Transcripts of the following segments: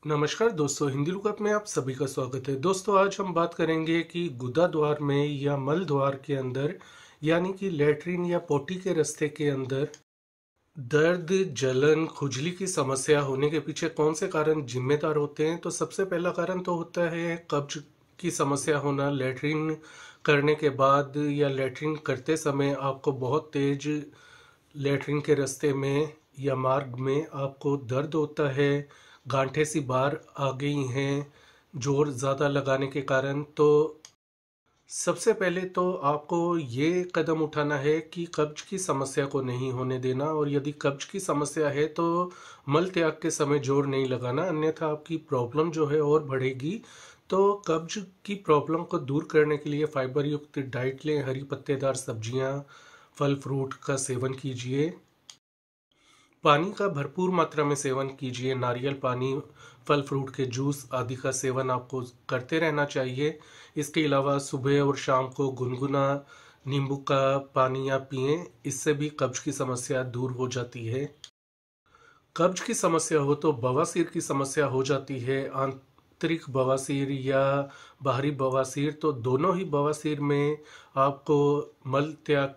नमस्कार दोस्तों, हिंदी लुकअप में आप सभी का स्वागत है। दोस्तों, आज हम बात करेंगे कि गुदा द्वार में या मल द्वार के अंदर यानी कि लेटरिन या पोटी के रास्ते के अंदर दर्द, जलन, खुजली की समस्या होने के पीछे कौन से कारण जिम्मेदार होते हैं। तो सबसे पहला कारण तो होता है कब्ज की समस्या होना। लेटरिन करने के बाद या लेटरिन करते समय आपको बहुत तेज लेटरिन के रास्ते में या मार्ग में आपको दर्द होता है, गांठें सी बाहर आ गई हैं जोर ज़्यादा लगाने के कारण। तो सबसे पहले तो आपको ये कदम उठाना है कि कब्ज की समस्या को नहीं होने देना, और यदि कब्ज की समस्या है तो मल त्याग के समय जोर नहीं लगाना, अन्यथा आपकी प्रॉब्लम जो है और बढ़ेगी। तो कब्ज की प्रॉब्लम को दूर करने के लिए फाइबर युक्त डाइट लें, हरी पत्तेदार सब्जियां, फल फ्रूट का सेवन कीजिए, पानी का भरपूर मात्रा में सेवन कीजिए, नारियल पानी, फल फ्रूट के जूस आदि का सेवन आपको करते रहना चाहिए। इसके अलावा सुबह और शाम को गुनगुना नींबू का पानी आप पिएं, इससे भी कब्ज की समस्या दूर हो जाती है। कब्ज की समस्या हो तो बवासीर की समस्या हो जाती है, आंतरिक बवासीर या बाहरी बवासीर। तो दोनों ही बवासीर में आपको मल त्याग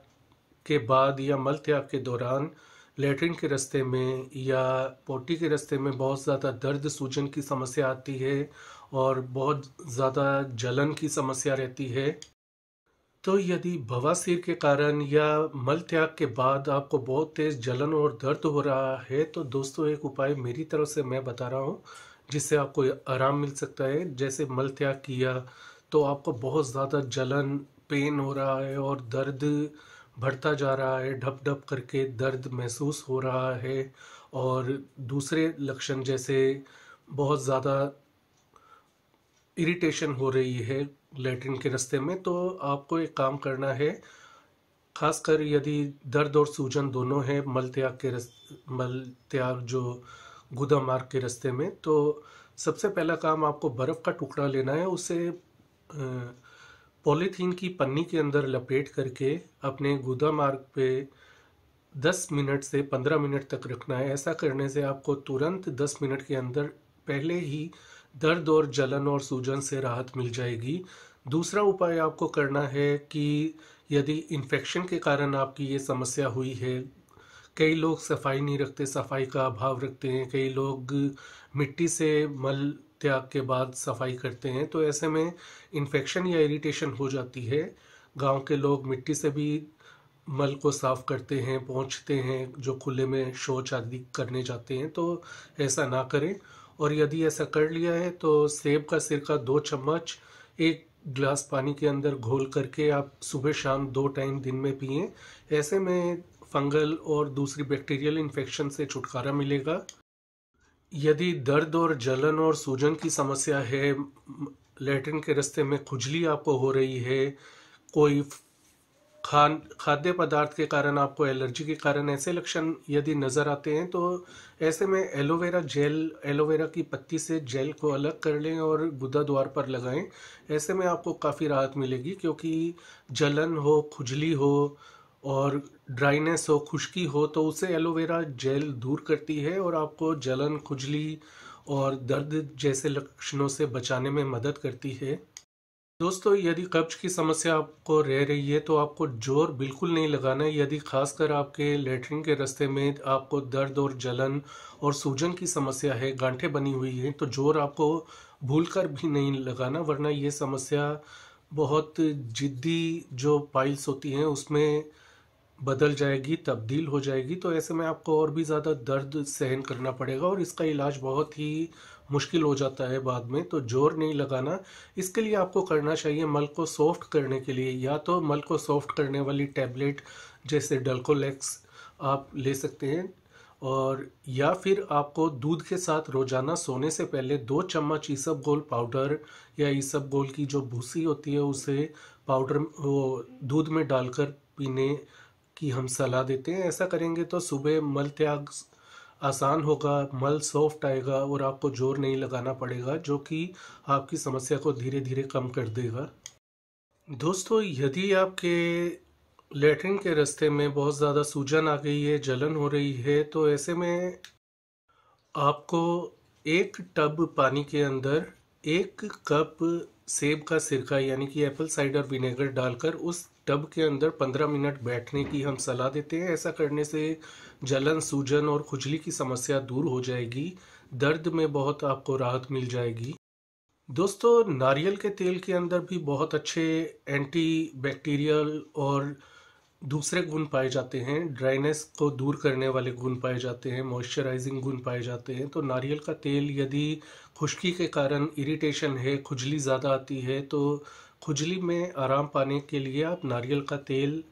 के बाद या मल त्याग के दौरान लेटरिन के रास्ते में या पोटी के रास्ते में बहुत ज़्यादा दर्द, सूजन की समस्या आती है और बहुत ज़्यादा जलन की समस्या रहती है। तो यदि बवासीर के कारण या मल त्याग के बाद आपको बहुत तेज़ जलन और दर्द हो रहा है, तो दोस्तों एक उपाय मेरी तरफ से मैं बता रहा हूँ जिससे आपको आराम मिल सकता है। जैसे मल त्याग किया तो आपको बहुत ज़्यादा जलन, पेन हो रहा है और दर्द बढ़ता जा रहा है, ढप ढप करके दर्द महसूस हो रहा है, और दूसरे लक्षण जैसे बहुत ज़्यादा इरिटेशन हो रही है लेटरिन के रास्ते में, तो आपको एक काम करना है। खासकर यदि दर्द और सूजन दोनों है मल त्याग जो गुदा मार्ग के रास्ते में, तो सबसे पहला काम आपको बर्फ़ का टुकड़ा लेना है। उसे पॉलीथीन की पन्नी के अंदर लपेट करके अपने गुदा मार्ग पे 10 मिनट से 15 मिनट तक रखना है। ऐसा करने से आपको तुरंत 10 मिनट के अंदर पहले ही दर्द और जलन और सूजन से राहत मिल जाएगी। दूसरा उपाय आपको करना है कि यदि इन्फेक्शन के कारण आपकी ये समस्या हुई है, कई लोग सफाई नहीं रखते, सफाई का अभाव रखते हैं, कई लोग मिट्टी से मल त्याग के बाद सफाई करते हैं, तो ऐसे में इन्फेक्शन या इरिटेशन हो जाती है। गांव के लोग मिट्टी से भी मल को साफ करते हैं, पोंछते हैं, जो खुले में शौच आदि करने जाते हैं, तो ऐसा ना करें। और यदि ऐसा कर लिया है तो सेब का सिरका 2 चम्मच एक गिलास पानी के अंदर घोल करके आप सुबह शाम 2 टाइम दिन में पिएं। ऐसे में फंगल और दूसरी बैक्टीरियल इन्फेक्शन से छुटकारा मिलेगा। यदि दर्द और जलन और सूजन की समस्या है, लेटरिन के रास्ते में खुजली आपको हो रही है, कोई खाद्य पदार्थ के कारण आपको एलर्जी के कारण ऐसे लक्षण यदि नज़र आते हैं, तो ऐसे में एलोवेरा की पत्ती से जेल को अलग कर लें और गुदा द्वार पर लगाएं। ऐसे में आपको काफ़ी राहत मिलेगी, क्योंकि जलन हो, खुजली हो और ड्राइनेस हो, खुश्की हो, तो उसे एलोवेरा जेल दूर करती है और आपको जलन, खुजली और दर्द जैसे लक्षणों से बचाने में मदद करती है। दोस्तों, यदि कब्ज की समस्या आपको रह रही है तो आपको जोर बिल्कुल नहीं लगाना है। यदि खासकर आपके लेटरिन के रास्ते में आपको दर्द और जलन और सूजन की समस्या है, गांठें बनी हुई हैं, तो जोर आपको भूलकर भी नहीं लगाना, वरना ये समस्या बहुत जिद्दी जो पाइल्स होती हैं उसमें बदल जाएगी, तब्दील हो जाएगी। तो ऐसे में आपको और भी ज़्यादा दर्द सहन करना पड़ेगा और इसका इलाज बहुत ही मुश्किल हो जाता है बाद में। तो जोर नहीं लगाना। इसके लिए आपको करना चाहिए, मल को सॉफ्ट करने के लिए या तो मल को सॉफ्ट करने वाली टैबलेट जैसे डल्कोलेक्स आप ले सकते हैं, और या फिर आपको दूध के साथ रोजाना सोने से पहले 2 चम्मच इसबगोल पाउडर या इसबगोल की जो भूसी होती है उसे पाउडर वो दूध में डालकर पीने की हम सलाह देते हैं। ऐसा करेंगे तो सुबह मल त्याग आसान होगा, मल सॉफ्ट आएगा और आपको जोर नहीं लगाना पड़ेगा, जो कि आपकी समस्या को धीरे धीरे कम कर देगा। दोस्तों, यदि आपके लेटरिन के रास्ते में बहुत ज़्यादा सूजन आ गई है, जलन हो रही है, तो ऐसे में आपको एक टब पानी के अंदर 1 कप सेब का सिरका यानी कि एप्पल साइडर विनेगर डालकर उस टब के अंदर 15 मिनट बैठने की हम सलाह देते हैं। ऐसा करने से जलन, सूजन और खुजली की समस्या दूर हो जाएगी। दर्द में बहुत आपको राहत मिल जाएगी। दोस्तों, नारियल के तेल के अंदर भी बहुत अच्छे एंटी बैक्टीरियल और दूसरे गुण पाए जाते हैं। ड्राइनेस को दूर करने वाले गुण पाए जाते हैं, मॉइस्चराइजिंग गुण पाए जाते हैं। तो नारियल का तेल यदि खुश्की के कारण इरिटेशन है, खुजली ज़्यादा आती है, तो खुजली में आराम पाने के लिए आप नारियल का तेल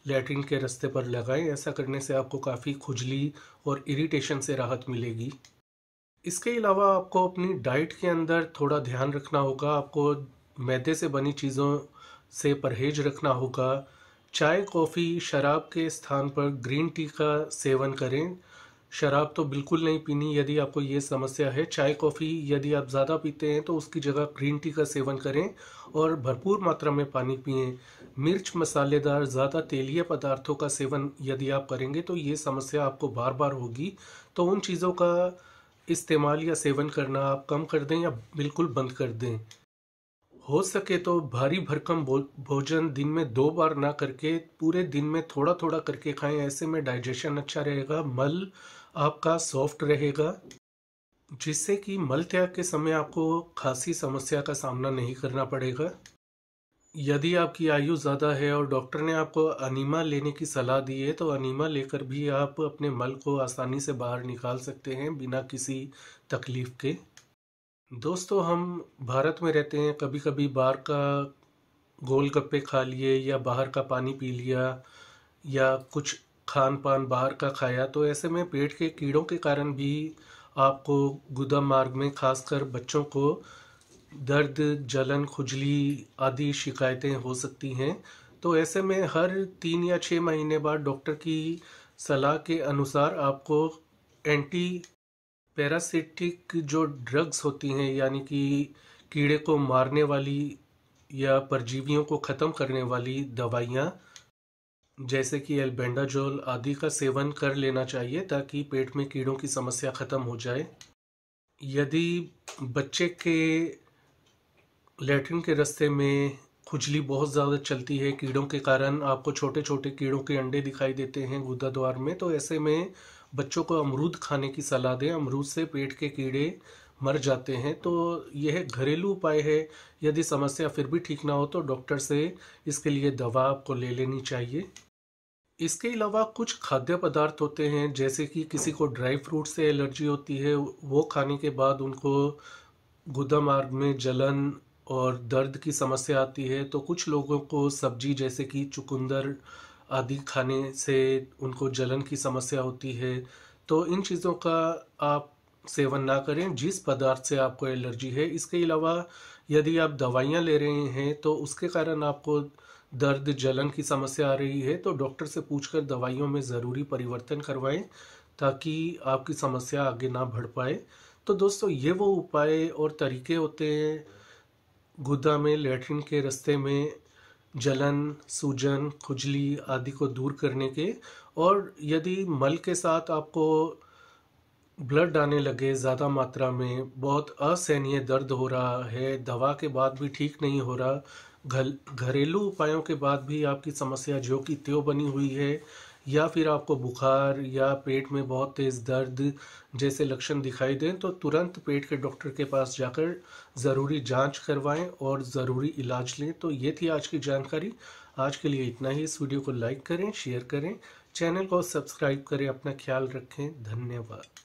लैट्रिन के रास्ते पर लगाएं। ऐसा करने से आपको काफ़ी खुजली और इरिटेशन से राहत मिलेगी। इसके अलावा आपको अपनी डाइट के अंदर थोड़ा ध्यान रखना होगा। आपको मैदे से बनी चीज़ों से परहेज रखना होगा। चाय, कॉफ़ी, शराब के स्थान पर ग्रीन टी का सेवन करें। शराब तो बिल्कुल नहीं पीनी यदि आपको ये समस्या है। चाय, कॉफ़ी यदि आप ज़्यादा पीते हैं तो उसकी जगह ग्रीन टी का सेवन करें और भरपूर मात्रा में पानी पिएं। मिर्च, मसालेदार, ज़्यादा तेलीय पदार्थों का सेवन यदि आप करेंगे तो ये समस्या आपको बार बार होगी। तो उन चीज़ों का इस्तेमाल या सेवन करना आप कम कर दें या बिल्कुल बंद कर दें। हो सके तो भारी भरकम भोजन दिन में 2 बार ना करके पूरे दिन में थोड़ा थोड़ा करके खाएं। ऐसे में डाइजेशन अच्छा रहेगा, मल आपका सॉफ्ट रहेगा, जिससे कि मल त्याग के समय आपको खांसी समस्या का सामना नहीं करना पड़ेगा। यदि आपकी आयु ज़्यादा है और डॉक्टर ने आपको अनीमा लेने की सलाह दी है तो अनीमा लेकर भी आप अपने मल को आसानी से बाहर निकाल सकते हैं बिना किसी तकलीफ के। दोस्तों, हम भारत में रहते हैं, कभी कभी बाहर का गोलगप्पे खा लिए या बाहर का पानी पी लिया या कुछ खान पान बाहर का खाया, तो ऐसे में पेट के कीड़ों के कारण भी आपको गुदा मार्ग में खासकर बच्चों को दर्द, जलन, खुजली आदि शिकायतें हो सकती हैं। तो ऐसे में हर 3 या 6 महीने बाद डॉक्टर की सलाह के अनुसार आपको एंटी पैरासिटिक जो ड्रग्स होती हैं यानी कि कीड़े को मारने वाली या परजीवियों को ख़त्म करने वाली दवाइयाँ जैसे कि एल्बेंडाजोल आदि का सेवन कर लेना चाहिए ताकि पेट में कीड़ों की समस्या ख़त्म हो जाए। यदि बच्चे के लैट्रिन के रास्ते में खुजली बहुत ज़्यादा चलती है कीड़ों के कारण, आपको छोटे छोटे कीड़ों के अंडे दिखाई देते हैं गुदा द्वार में, तो ऐसे में बच्चों को अमरूद खाने की सलाह दें। अमरूद से पेट के कीड़े मर जाते हैं। तो यह घरेलू उपाय है। यदि समस्या फिर भी ठीक ना हो तो डॉक्टर से इसके लिए दवा आपको ले लेनी चाहिए। इसके अलावा कुछ खाद्य पदार्थ होते हैं, जैसे कि किसी को ड्राई फ्रूट से एलर्जी होती है, वो खाने के बाद उनको गुदा मार्ग में जलन और दर्द की समस्या आती है। तो कुछ लोगों को सब्जी जैसे कि चुकंदर आदि खाने से उनको जलन की समस्या होती है। तो इन चीज़ों का आप सेवन ना करें जिस पदार्थ से आपको एलर्जी है। इसके अलावा यदि आप दवाइयाँ ले रहे हैं तो उसके कारण आपको दर्द, जलन की समस्या आ रही है तो डॉक्टर से पूछकर दवाइयों में ज़रूरी परिवर्तन करवाएं ताकि आपकी समस्या आगे ना बढ़ पाए। तो दोस्तों, ये वो उपाय और तरीके होते हैं गुदा में, लैट्रिन के रास्ते में जलन, सूजन, खुजली आदि को दूर करने के। और यदि मल के साथ आपको ब्लड आने लगे ज़्यादा मात्रा में, बहुत असहनीय दर्द हो रहा है, दवा के बाद भी ठीक नहीं हो रहा, घरेलू उपायों के बाद भी आपकी समस्या ज्यों की त्यों बनी हुई है, या फिर आपको बुखार या पेट में बहुत तेज़ दर्द जैसे लक्षण दिखाई दें, तो तुरंत पेट के डॉक्टर के पास जाकर ज़रूरी जांच करवाएं और ज़रूरी इलाज लें। तो ये थी आज की जानकारी। आज के लिए इतना ही। इस वीडियो को लाइक करें, शेयर करें, चैनल को सब्सक्राइब करें। अपना ख्याल रखें। धन्यवाद।